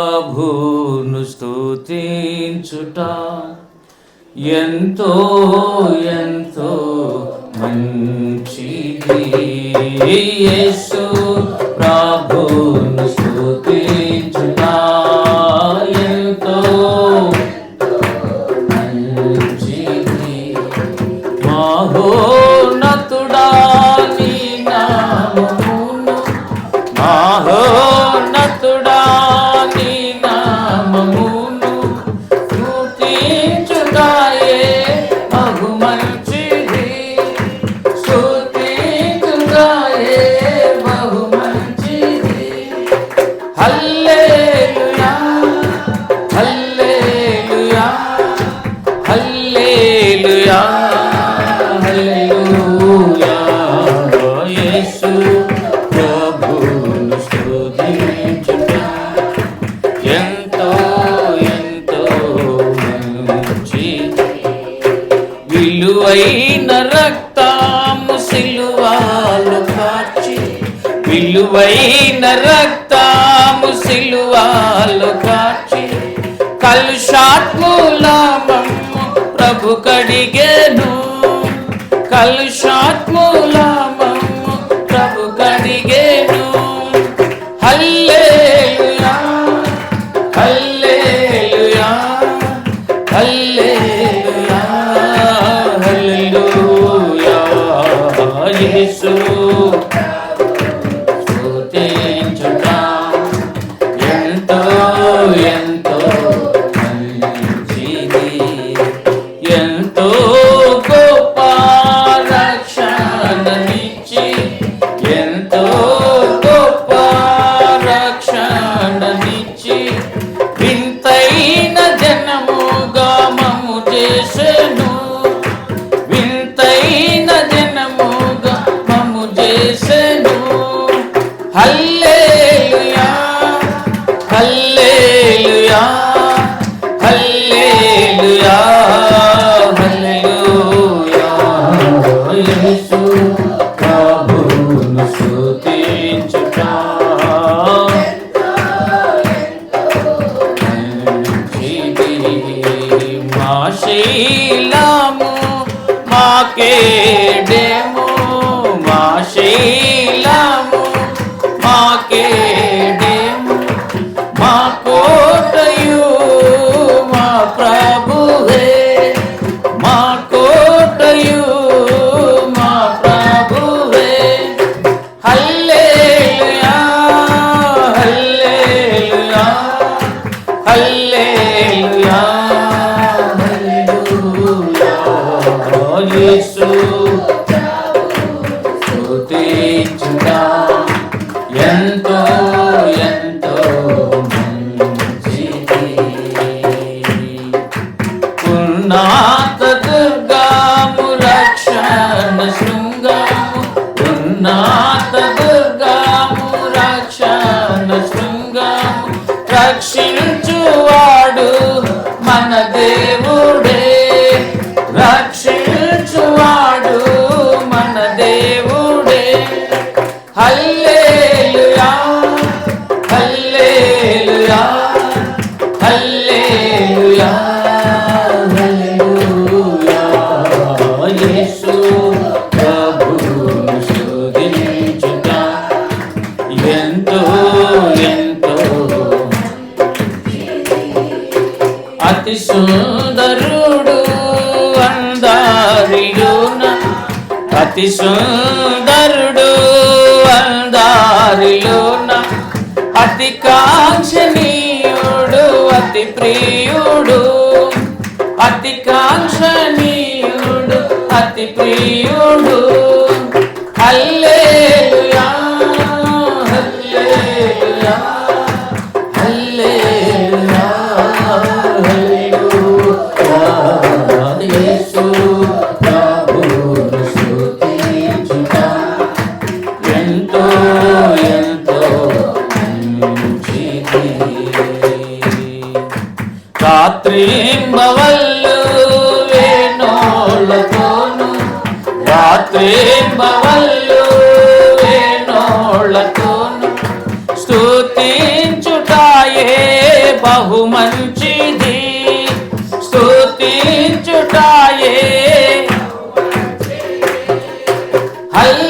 ప్రభువును స్తుతించుట ఎంతో ఎంతో మంచిది. యేసు ప్రభువును స్తుతించుట ఎంతో మంచిది. మహోన్నతుడా నీ నామమును, మహోన్నతుడా నీ నామమును స్తుతించుటయే బహు మంచిది. స్తుతించుటయే బహు మంచిది. హల్లెలూయా హల్లెలూయా హల్లెలూయా హల్లెలూయా. యేసు ప్రభువును స్తుతించుట ఎంతో ఎంతో మంచిది. విలువైన రక్తము సిలువలో కార్చి, విలువైన రక్తము సిలువలో కార్చి, కలుషాత్ములమమ్ము ప్రభు కడిగెను, కలుషాత్ములమమ్ము ప్రభు కడిగెను. హల్లెలూయా హల్లెలూయా హల్లెలూయా హల్లెలూయా. యేసు స్తుతించుట ఎంతో ఎంతో మంచిది. ఎంతో గొప్ప రక్షణనిచ్చి, ఎంతో గొప్ప రక్షణనిచ్చి, వింతైన జనముగా మమ్ము చేసెను, వింతైన జనముగా మమ్ము చేసెను. హల్లెలూయా హల్లెలూయా హల్లెలూయా హల్లెలూయా. యేసు ప్రభువును స్తుతించుట మంచిది. మా శీలము మాకేడెము, మా శీలము మాకేడెము, మా కోటయు మా ప్రభువే, మా కోటయు మా ప్రభువే. హల్లెలూయా హల్లెలూయా హల్లెలూయా హల్లెలూయా. యేసు స్తుతించుట ఎంతో ఎంతో మంచిది. ఉన్నత దుర్గము రక్షణ శృంగము, ఉన్నత దుర్గము రక్షణ శృంగము, రక్షించువాడు మన దేవుడే, రక్షించువాడు మన దేవుడే. హల్లెలూయా హల్లెలూయా హల్లెలూయా హల్లెలూయా. యేసు ప్రభువును స్తుతించుట ఎంతో ఎంతో అతి సుందరుడు అందరిలోన, అతి సుందరుడు అందరిలోన, అతి కాంక్షణీయుడు అతి ప్రియుడు, అతి కాంక్షణీయుడు అతి ప్రియుడు. హల్లెలూయా హల్లెలూయా హల్లెలూయా హల్లెలూయా. యేసు ప్రభువును స్తుతించుట ఎంతో ఎంతో మంచిది. రాత్రింబవళ్ళు వేణోళ్ళతోను, రాత్రింబవళ్ళు వేణోళ్ళతోను స్తుతించుటాయే బహు మంచిది స్తుతించుటాయే హల్లెలూయా